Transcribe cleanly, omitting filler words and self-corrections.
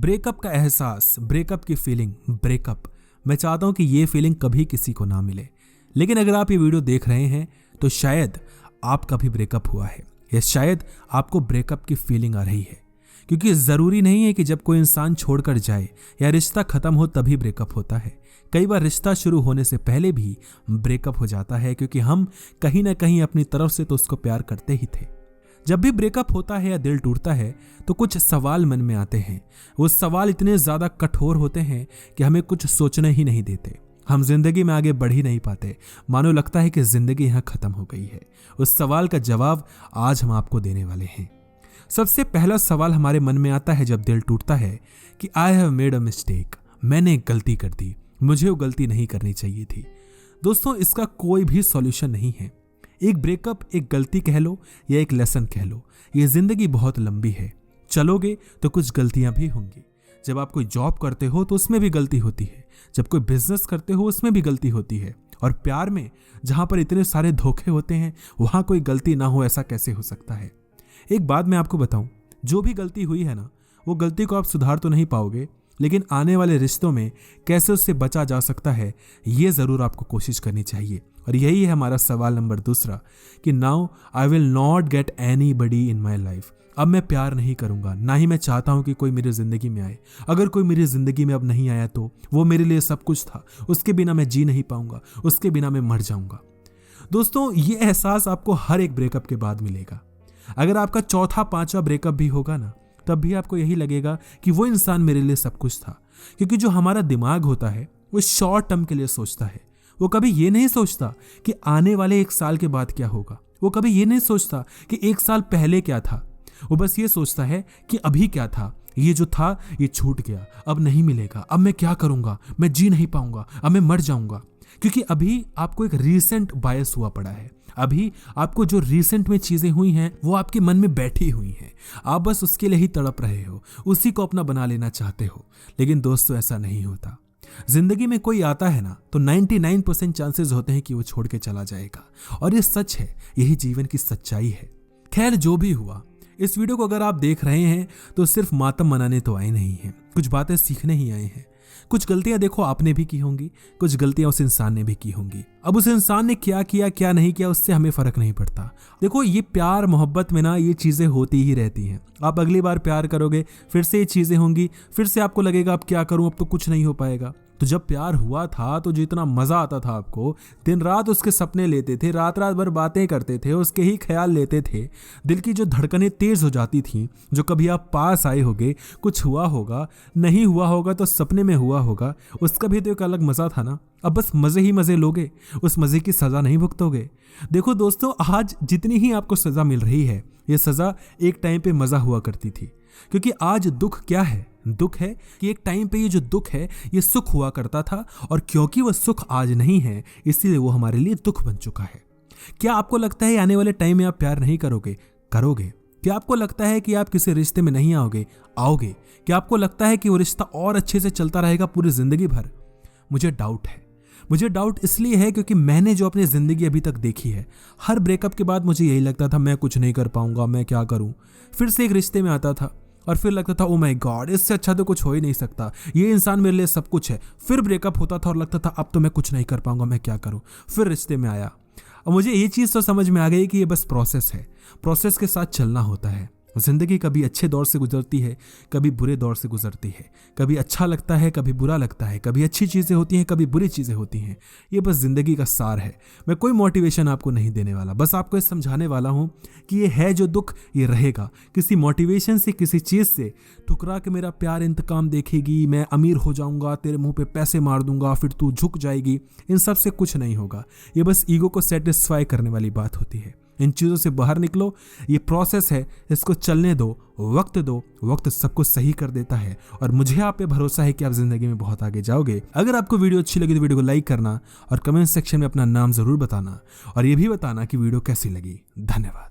Breakup का एहसास, breakup की फीलिंग, ब्रेकअप, मैं चाहता हूं कि ये फीलिंग कभी किसी को ना मिले। लेकिन अगर आप ये वीडियो देख रहे हैं तो शायद आपका भी ब्रेकअप हुआ है या शायद आपको ब्रेकअप की फीलिंग आ रही है। क्योंकि ज़रूरी नहीं है कि जब कोई इंसान छोड़कर जाए या रिश्ता खत्म हो तभी ब्रेकअप होता है। कई बार रिश्ता शुरू होने से पहले भी ब्रेकअप हो जाता है, क्योंकि हम कहीं ना कहीं अपनी तरफ से तो उसको प्यार करते ही थे। जब भी ब्रेकअप होता है या दिल टूटता है तो कुछ सवाल मन में आते हैं। वो सवाल इतने ज़्यादा कठोर होते हैं कि हमें कुछ सोचने ही नहीं देते। हम जिंदगी में आगे बढ़ ही नहीं पाते, मानो लगता है कि जिंदगी यहाँ खत्म हो गई है। उस सवाल का जवाब आज हम आपको देने वाले हैं। सबसे पहला सवाल हमारे मन में आता है जब दिल टूटता है कि I have made a mistake, मैंने एक गलती कर दी, मुझे वो गलती नहीं करनी चाहिए थी। दोस्तों, इसका कोई भी सॉल्यूशन नहीं है। एक ब्रेकअप एक गलती कह लो या एक लेसन कह लो, ये जिंदगी बहुत लंबी है। चलोगे तो कुछ गलतियां भी होंगी। जब आप कोई जॉब करते हो तो उसमें भी गलती होती है, जब कोई बिजनेस करते हो उसमें भी गलती होती है। और प्यार में जहां पर इतने सारे धोखे होते हैं वहां कोई गलती ना हो, ऐसा कैसे हो सकता है। एक बात मैं आपको बताऊं, जो भी गलती हुई है ना, वो गलती को आप सुधार तो नहीं पाओगे, लेकिन आने वाले रिश्तों में कैसे उससे बचा जा सकता है ये जरूर आपको कोशिश करनी चाहिए। और यही है हमारा सवाल नंबर दूसरा कि now I will not gate anybody in my life. अब मैं प्यार नहीं करूंगा, ना ही मैं चाहता हूं कि कोई मेरी जिंदगी में आए। अगर कोई मेरी जिंदगी में अब नहीं आया तो वो मेरे लिए सब कुछ था, उसके बिना मैं जी नहीं पाऊंगा, उसके बिना मैं मर जाऊंगा। दोस्तों, ये एहसास आपको हर एक ब्रेकअप के बाद मिलेगा। अगर आपका चौथा पांचवा ब्रेकअप भी होगा ना, तब भी आपको यही लगेगा कि वो इंसान मेरे लिए सब कुछ था। क्योंकि जो हमारा दिमाग होता है वो शॉर्ट टर्म के लिए सोचता है। वो कभी ये नहीं सोचता कि आने वाले 1 साल के बाद क्या होगा। वो कभी ये नहीं सोचता कि 1 साल पहले क्या था। वो बस ये सोचता है कि अभी क्या था, ये जो था ये छूट गया, अब नहीं मिलेगा, अब मैं क्या करूंगा, मैं जी नहीं पाऊंगा, अब मैं मर जाऊंगा। क्योंकि अभी आपको एक रीसेंट बायस हुआ पड़ा है। अभी आपको जो रीसेंट में चीजें हुई हैं वो आपके मन में बैठी हुई हैं। आप बस उसके लिए ही तड़प रहे हो, उसी को अपना बना लेना चाहते हो। लेकिन दोस्तों, ऐसा नहीं होता। जिंदगी में कोई आता है ना तो 99% चांसेस होते हैं कि वो छोड़ के चला जाएगा। और ये सच है, यही जीवन की सच्चाई है। खैर, जो भी हुआ, इस वीडियो को अगर आप देख रहे हैं तो सिर्फ मातम मनाने तो आए नहीं हैं, कुछ बातें सीखने ही आए हैं। कुछ गलतियां देखो आपने भी की होंगी, कुछ गलतियां उस इंसान ने भी की होंगी। अब उस इंसान ने क्या किया क्या नहीं किया उससे हमें फर्क नहीं पड़ता। देखो, ये प्यार मोहब्बत में ना ये चीजें होती ही रहती हैं। आप अगली बार प्यार करोगे, फिर से ये चीजें होंगी, फिर से आपको लगेगा अब क्या करूं, अब तो कुछ नहीं हो पाएगा। तो जब प्यार हुआ था तो जितना मजा आता था आपको, दिन रात उसके सपने लेते थे, रात रात भर बातें करते थे, उसके ही ख्याल लेते थे। दिल की जो धड़कनें तेज हो जाती थी, जो कभी आप पास आए होगे, कुछ हुआ होगा, नहीं हुआ होगा तो सपने में हुआ होगा, उसका भी तो एक अलग मजा था ना। अब बस मजे ही मजे लोगे, उस मजे की सजा नहीं भुगतोगे। देखो दोस्तों, आज जितनी ही आपको सजा मिल रही है, ये सजा एक टाइम पे मजा हुआ करती थी। क्योंकि आज दुख क्या है? दुख है कि एक टाइम पे ये जो दुख है ये सुख हुआ करता था, और क्योंकि वह सुख आज नहीं है इसीलिए वो हमारे लिए दुख बन चुका है। क्या आपको लगता है आने वाले टाइम में आप प्यार नहीं करोगे? करोगे। क्या आपको लगता है कि आप किसी रिश्ते में नहीं आओगे? आओगे। क्या आपको लगता है कि वो रिश्ता और अच्छे से चलता रहेगा पूरी जिंदगी भर? मुझे डाउट है। मुझे डाउट इसलिए है क्योंकि मैंने जो अपनी जिंदगी अभी तक देखी है, हर ब्रेकअप के बाद मुझे यही लगता था मैं कुछ नहीं कर पाऊंगा, मैं क्या करूं। फिर से एक रिश्ते में आता था और फिर लगता था ओ माय गॉड, इससे अच्छा तो कुछ हो ही नहीं सकता, ये इंसान मेरे लिए सब कुछ है। फिर ब्रेकअप होता था और लगता था अब तो मैं कुछ नहीं कर पाऊंगा, मैं क्या करूं। फिर रिश्ते में आया और मुझे ये चीज़ तो समझ में आ गई कि ये बस प्रोसेस है, प्रोसेस के साथ चलना होता है। जिंदगी कभी अच्छे दौर से गुजरती है, कभी बुरे दौर से गुजरती है, कभी अच्छा लगता है, कभी बुरा लगता है, कभी अच्छी चीज़ें होती हैं, कभी बुरी चीज़ें होती हैं। ये बस जिंदगी का सार है। मैं कोई मोटिवेशन आपको नहीं देने वाला, बस आपको ये समझाने वाला हूँ कि ये है जो दुख ये रहेगा। किसी मोटिवेशन से, किसी चीज़ से ठुकरा के मेरा प्यार इंतकाम देखेगी, मैं अमीर हो जाऊंगा, तेरे मुंह पे पैसे मार दूंगा, फिर तू झुक जाएगी, इन सब से कुछ नहीं होगा। ये बस ईगो को सेटिस्फाई करने वाली बात होती है। इन चीज़ों से बाहर निकलो, ये प्रोसेस है, इसको चलने दो, वक्त दो, वक्त सब कुछ सही कर देता है। और मुझे आप पे भरोसा है कि आप जिंदगी में बहुत आगे जाओगे। अगर आपको वीडियो अच्छी लगी तो वीडियो को लाइक करना और कमेंट सेक्शन में अपना नाम जरूर बताना, और ये भी बताना कि वीडियो कैसी लगी। धन्यवाद।